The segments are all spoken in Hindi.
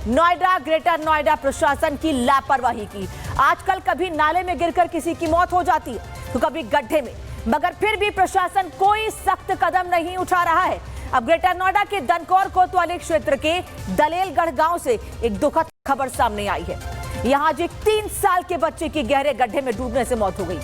नोएडा ग्रेटर नोएडा प्रशासन की लापरवाही की। आजकल कभी नाले में गिरकर किसी की मौत हो जाती है तो कभी गड्ढे में, मगर फिर भी प्रशासन कोई सख्त कदम नहीं उठा रहा है। अब ग्रेटर नोएडा के दनकौर कोतवाली क्षेत्र के दलेलगढ़ गांव से एक दुखद खबर सामने आई है। यहां आज एक 3 साल के बच्चे की गहरे गड्ढे में डूबने से मौत हो गई।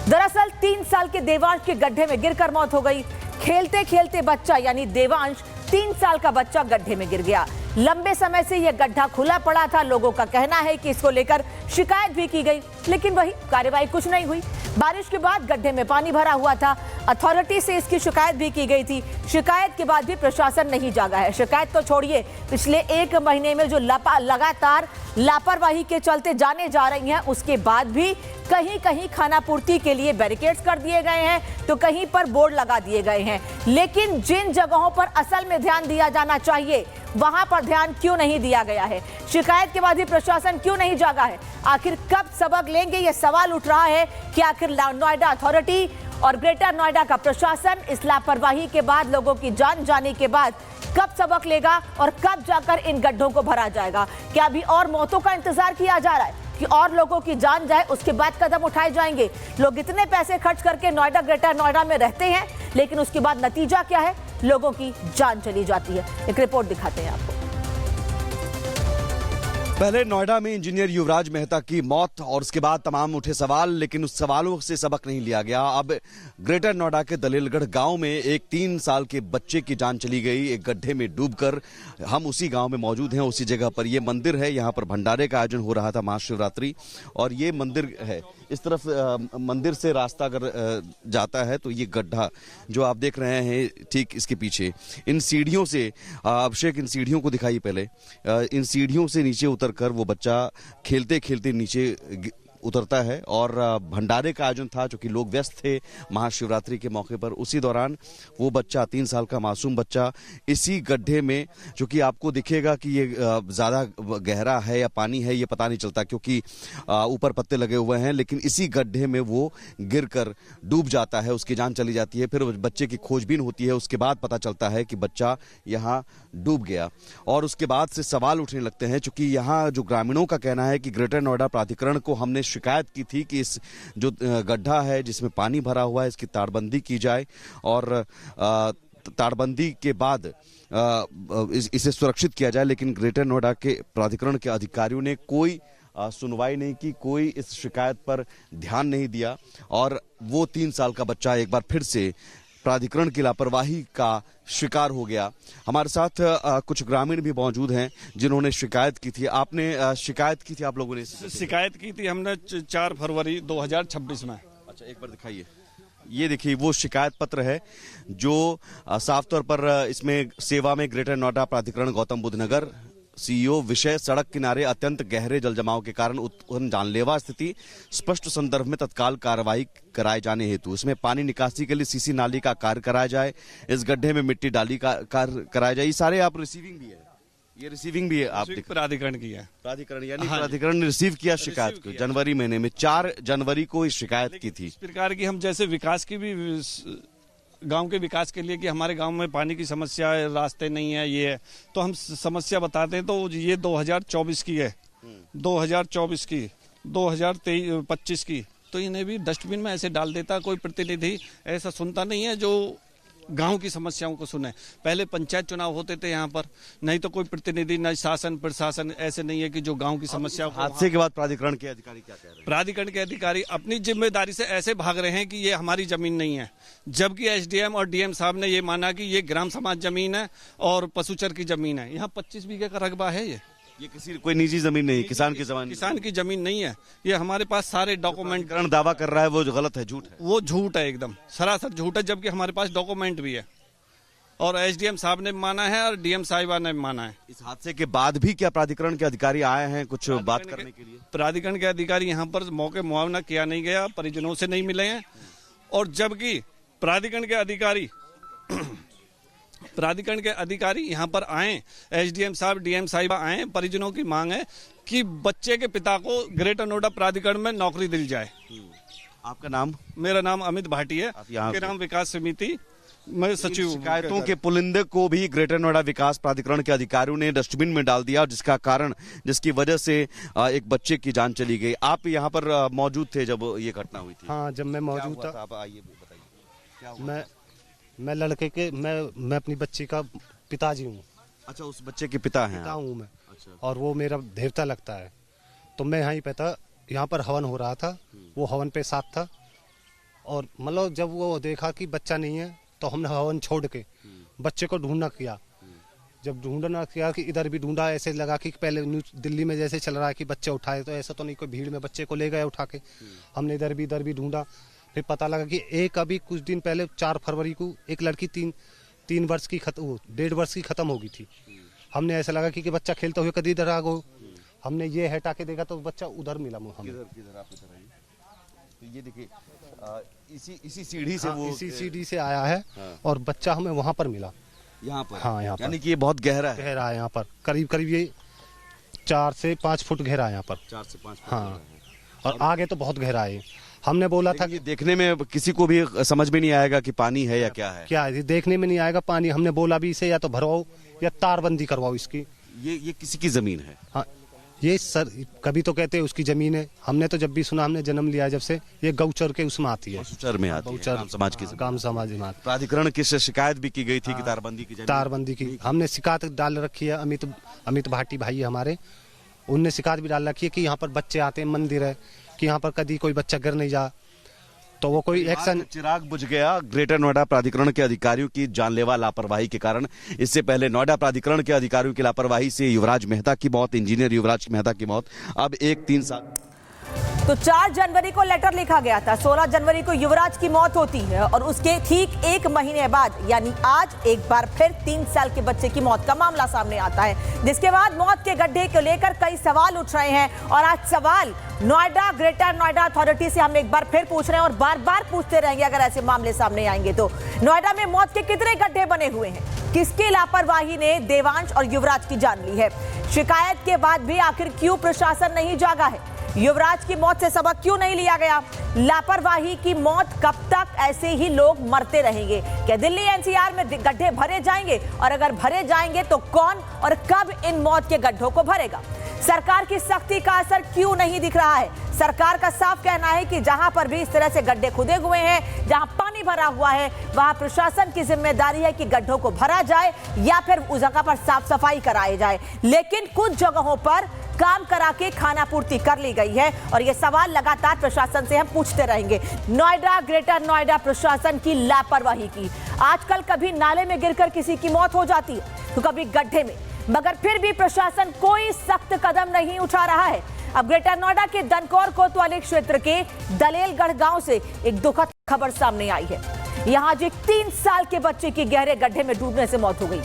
दरअसल 3 साल के देवांश के गड्ढे में गिरकर मौत हो गई। खेलते खेलते बच्चा यानी देवांश 3 साल का बच्चा गड्ढे में गिर गया। लंबे समय से यह गड्ढा खुला पड़ा था। लोगों का कहना है कि इसको लेकर शिकायत भी की गई, लेकिन वही कार्रवाई कुछ नहीं हुई। बारिश के बाद गड्ढे में पानी भरा हुआ था। अथॉरिटी से इसकी शिकायत भी की गई थी। शिकायत के बाद भी प्रशासन नहीं जागा है। शिकायत तो छोड़िए, पिछले 1 महीने में जो लगातार लापरवाही के चलते जाने जा रही हैं, उसके बाद भी कहीं कहीं खानापूर्ति के लिए बैरिकेड्स कर दिए गए हैं तो कहीं पर बोर्ड लगा दिए गए हैं। लेकिन जिन जगहों पर असल में ध्यान दिया जाना चाहिए वहां पर ध्यान क्यों नहीं दिया गया है? शिकायत के बाद भी प्रशासन क्यों नहीं जागा है? आखिर कब सबक लेंगे, यह सवाल उठ रहा है कि आखिर नोएडा अथॉरिटी और ग्रेटर नोएडा का प्रशासन इस लापरवाही के बाद, लोगों की जान जाने के बाद कब सबक लेगा और कब जाकर इन गड्ढों को भरा जाएगा? क्या अभी और मौतों का इंतजार किया जा रहा है कि और लोगों की जान जाए, उसके बाद कदम उठाए जाएंगे? लोग इतने पैसे खर्च करके नोएडा ग्रेटर नोएडा में रहते हैं, लेकिन उसके बाद नतीजा क्या है? लोगों की जान चली जाती है। एक रिपोर्ट दिखाते हैं आपको। पहले नोएडा में इंजीनियर युवराज मेहता की मौत और उसके बाद तमाम उठे सवाल, लेकिन उस सवालों से सबक नहीं लिया गया। अब ग्रेटर नोएडा के दलेलगढ़ गांव में एक 3 साल के बच्चे की जान चली गई एक गड्ढे में डूबकर। हम उसी गांव में मौजूद हैं, उसी जगह पर ये मंदिर है। यहाँ पर भंडारे का आयोजन हो रहा था महाशिवरात्रि, और ये मंदिर है। इस तरफ मंदिर से रास्ता अगर जाता है तो ये गड्ढा जो आप देख रहे हैं ठीक इसके पीछे, इन सीढ़ियों से, अभिषेक इन सीढ़ियों को दिखाइए पहले, इन सीढ़ियों से नीचे उतरकर वो बच्चा खेलते खेलते नीचे उतरता है। और भंडारे का आयोजन था, जो कि लोग व्यस्त थे महाशिवरात्रि के मौके पर। उसी दौरान वो बच्चा, 3 साल का मासूम बच्चा, इसी गड्ढे में, जो कि आपको दिखेगा कि ये ज्यादा गहरा है या पानी है ये पता नहीं चलता क्योंकि ऊपर पत्ते लगे हुए हैं, लेकिन इसी गड्ढे में वो गिरकर डूब जाता है, उसकी जान चली जाती है। फिर बच्चे की खोजबीन होती है, उसके बाद पता चलता है कि बच्चा यहाँ डूब गया। और उसके बाद से सवाल उठने लगते हैं, चूंकि यहाँ जो ग्रामीणों का कहना है कि ग्रेटर नोएडा प्राधिकरण को हमने शिकायत की थी कि इस जो गड्ढा है जिसमें पानी भरा हुआ है, इसकी तारबंदी की जाए और तारबंदी के बाद इसे सुरक्षित किया जाए। लेकिन ग्रेटर नोएडा के प्राधिकरण के अधिकारियों ने कोई सुनवाई नहीं की, कोई इस शिकायत पर ध्यान नहीं दिया, और वो 3 साल का बच्चा एक बार फिर से प्राधिकरण की लापरवाही का शिकार हो गया। हमारे साथ कुछ ग्रामीण भी मौजूद हैं जिन्होंने शिकायत की थी। आपने शिकायत की थी? आप लोगों ने शिकायत की थी हमने 4 फरवरी 2026 में। अच्छा, एक बार दिखाइए। ये देखिए वो शिकायत पत्र है जो साफ तौर पर इसमें सेवा में ग्रेटर नोएडा प्राधिकरण गौतम बुद्ध नगर सीईओ, विषय सड़क किनारे अत्यंत गहरे जलजमाव के कारण उत्पन्न जानलेवा स्थिति, स्पष्ट संदर्भ में तत्काल कार्रवाई कराए जाने हेतु इसमें पानी निकासी के लिए सीसी नाली का कार्य कराया जाए, इस गड्ढे में मिट्टी डाली का कार्य कराया जाए। ये सारे आप रिसीविंग भी है, ये रिसीविंग भी है आप प्राधिकरण की है। प्राधिकरण यानी प्राधिकरण ने रिसीव किया शिकायत को जनवरी महीने में, 4 जनवरी को इस शिकायत की थी। इस प्रकार की हम जैसे विकास की भी, गांव के विकास के लिए कि हमारे गांव में पानी की समस्या है, रास्ते नहीं है, ये है, तो हम समस्या बताते हैं। तो ये 2024 की है, 2024 की, 2025 की, तो इन्हें भी डस्टबिन में ऐसे डाल देता। कोई प्रतिनिधि ऐसा सुनता नहीं है जो गांव की समस्याओं को सुने। पहले पंचायत चुनाव होते थे यहाँ पर, नहीं तो कोई प्रतिनिधि, न शासन प्रशासन ऐसे नहीं है कि जो गांव की समस्या। हादसे के बाद प्राधिकरण के अधिकारी क्या कह रहे हैं? प्राधिकरण के अधिकारी अपनी जिम्मेदारी से ऐसे भाग रहे हैं कि ये हमारी जमीन नहीं है, जबकि एसडीएम और डीएम साहब ने ये माना कि ये ग्राम समाज जमीन है और पशुचर की जमीन है। यहाँ 25 बीघे का रकबा है। ये किसी कोई निजी जमीन नहीं, किसान की जमीन नहीं है। ये हमारे पास सारे डॉक्यूमेंट, दावा कर रहा है वो जो गलत है, झूठ है, वो झूठ है, एकदम सरासर झूठ है, जबकि हमारे पास डॉक्यूमेंट भी है और एसडीएम साहब ने माना है और डीएम साहिबा ने माना है। इस हादसे के बाद भी क्या प्राधिकरण के अधिकारी आए हैं कुछ बात करने के लिए? प्राधिकरण के अधिकारी यहाँ पर मौके मुआवना किया नहीं गया, परिजनों से नहीं मिले हैं, और जबकि प्राधिकरण के अधिकारी यहाँ पर आए, एसडीएम साहब, डीएम साहिबा आए, परिजनों की मांग है कि बच्चे के पिता को ग्रेटर नोएडा प्राधिकरण में नौकरी दिल जाए। आपका नाम? मेरा नाम अमित भाटी है, ग्राम विकास समिति मैं सचिव शिकायतों के पुलिंदे को भी ग्रेटर नोएडा विकास प्राधिकरण के अधिकारियों ने डस्टबिन में डाल दिया, जिसकी वजह से एक बच्चे की जान चली गई। आप यहाँ पर मौजूद थे जब ये घटना हुई थी? हाँ, जब मैं मौजूद था। आप आइए बताइए क्या हुआ? मैं लड़के के मैं अपनी बच्ची का पिताजी हूँ। अच्छा, उस बच्चे के पिता हैं पिता आप? हूँ मैं। अच्छा। और वो मेरा देवता लगता है। तो मैं यहीं पे था, यहाँ पर हवन हो रहा था, वो हवन पे साथ था। और मतलब जब वो देखा कि बच्चा नहीं है तो हमने हवन छोड़ के बच्चे को ढूंढना किया। जब ढूंढना किया कि इधर भी ढूंढा, ऐसे लगा कि पहले न्यूज दिल्ली में जैसे चल रहा है कि बच्चे उठाए, तो ऐसा तो नहीं कोई भीड़ में बच्चे को ले गए उठा के। हमने इधर भी ढूंढा, फिर पता लगा कि एक अभी कुछ दिन पहले 4 फरवरी को एक लड़की 3 वर्ष की 1.5 वर्ष की खत्म हो गई थी। हमने ऐसा लगा कि बच्चा खेलते हुए कभी इधर आ गो। हमने ये हटा के देखा तो बच्चा उधर मिला हमें। किधर आप इधर आइए। तो ये देखिए इसी सीढ़ी से वो इसी सीढ़ी से आया है। हाँ। और बच्चा हमें वहाँ पर मिला। यहाँ पर? हाँ, यहाँ पर। यानी कि ये बहुत गहरा है। गहरा है यहाँ पर, करीब ये 4 से 5 फुट गहरा है यहाँ पर। 4 से 5 फुट हाँ। गहरा है। और आगे तो बहुत गहरा है। हमने बोला था कि देखने में किसी को भी समझ में नहीं आएगा कि पानी है या क्या है। क्या है, देखने में नहीं आएगा पानी। हमने बोला भी इसे या तो भरवाओ या तारबंदी करवाओ इसकी। ये किसी की जमीन है? हाँ, ये सर कभी तो कहते हैं उसकी जमीन है। हमने तो जब भी सुना, हमने जन्म लिया जब से, ये गौचर के उसमें आती है। गौचर में आती है, गांव समाज की जमीन। गांव समाज में। प्राधिकरण की शिकायत भी की गई थी कि तारबंदी की हमने शिकायत डाल रखी है। अमित भाटी भाई हमारे, उनने शिकायत भी डाल रखी है कि यहाँ पर बच्चे आते हैं, मंदिर है, कि यहाँ पर कभी कोई बच्चा गिर नहीं जा, तो वो कोई एक्शन। चिराग बुझ गया ग्रेटर नोएडा प्राधिकरण के अधिकारियों की जानलेवा लापरवाही के कारण। इससे पहले नोएडा प्राधिकरण के अधिकारियों की लापरवाही से युवराज मेहता की मौत, इंजीनियर युवराज मेहता की मौत। अब 3 साल तो 4 जनवरी को लेटर लिखा गया था, 16 जनवरी को युवराज की मौत होती है और उसके ठीक 1 महीने बाद यानी आज एक बार फिर 3 साल के बच्चे की मौत का मामला सामने आता है, जिसके बाद मौत के गड्ढे को लेकर कई सवाल उठ रहे हैं। और आज सवाल नोएडा ग्रेटर नोएडा अथॉरिटी से हम एक बार फिर पूछ रहे हैं और बार बार पूछते रहेंगे अगर ऐसे मामले सामने आएंगे तो। नोएडा में मौत के कितने गड्ढे बने हुए हैं? किसकी लापरवाही ने देवांश और युवराज की जान ली है? शिकायत के बाद भी आखिर क्यों प्रशासन नहीं जागा है? युवराज की मौत से सबक क्यों नहीं लिया गया? लापरवाही की मौत कब तक ऐसे ही लोग मरते रहेंगे? क्या दिल्ली एनसीआर में गड्ढे भरे जाएंगे? और अगर भरे जाएंगे तो कौन और कब इन मौत के गड्ढों को भरेगा? सरकार की सख्ती का असर क्यों नहीं दिख रहा है? सरकार का साफ कहना है कि जहां पर भी इस तरह से गड्ढे खुदे हुए हैं, जहां पानी भरा हुआ है, वहां प्रशासन की जिम्मेदारी है कि गड्ढों को भरा जाए या फिर उस जगह पर साफ सफाई कराई जाए। लेकिन कुछ जगहों पर काम करा के खाना पूर्ति कर ली गई है और ये सवाल लगातार प्रशासन से हम पूछते रहेंगे। नोएडा ग्रेटर नोएडा प्रशासन की लापरवाही की आजकल कभी नाले में गिरकर किसी की मौत हो जाती है तो कभी गड्ढे में, मगर फिर भी प्रशासन कोई सख्त कदम नहीं उठा रहा है। अब ग्रेटर नोएडा के दनकौर कोतवाली क्षेत्र के दलेलगढ़ गांव से एक दुखद खबर सामने आई है। यहां आज एक 3 साल के बच्चे की गहरे गड्ढे में डूबने से मौत हो गई।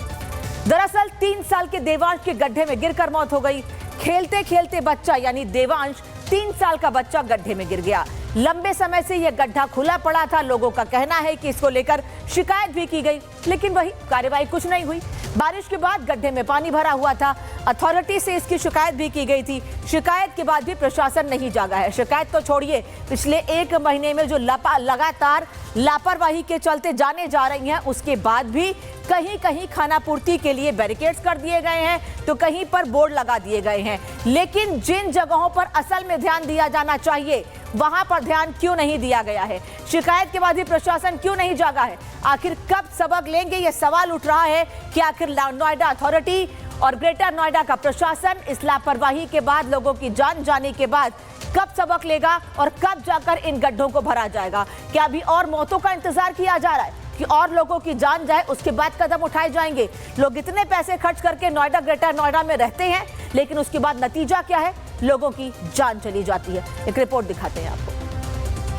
दरअसल 3 साल के देवांश के गड्ढे में गिरकर मौत हो गई। खेलते खेलते बच्चा यानी देवांश 3 साल का बच्चा गड्ढे में गिर गया। लंबे समय से यह गड्ढा खुला पड़ा था। लोगों का कहना है कि इसको लेकर शिकायत भी की गई, लेकिन वही कार्रवाई कुछ नहीं हुई। बारिश के बाद गड्ढे में पानी भरा हुआ था। अथॉरिटी से इसकी शिकायत भी की गई थी। शिकायत के बाद भी प्रशासन नहीं जागा है। शिकायत तो छोड़िए, पिछले 1 महीने में जो लगातार लापरवाही के चलते जाने जा रही हैं, उसके बाद भी कहीं कहीं खाना पूर्ति के लिए बैरिकेड्स कर दिए गए हैं तो कहीं पर बोर्ड लगा दिए गए हैं। लेकिन जिन जगहों पर असल में ध्यान दिया जाना चाहिए वहां पर ध्यान क्यों नहीं दिया गया है? शिकायत के बाद भी प्रशासन क्यों नहीं जागा है? आखिर कब सबक लेंगे, यह सवाल उठ रहा है कि आखिर नोएडा अथॉरिटी और ग्रेटर नोएडा का प्रशासन इस लापरवाही के बाद, लोगों की जान जाने के बाद कब सबक लेगा और कब जाकर इन गड्ढों को भरा जाएगा? क्या अभी और मौतों का इंतजार किया जा रहा है कि और लोगों की जान जाए, उसके बाद कदम उठाए जाएंगे? लोग इतने पैसे खर्च करके नोएडा ग्रेटर नोएडा में रहते हैं, लेकिन उसके बाद नतीजा क्या है? लोगों की जान चली जाती है। एक रिपोर्ट दिखाते हैं आपको।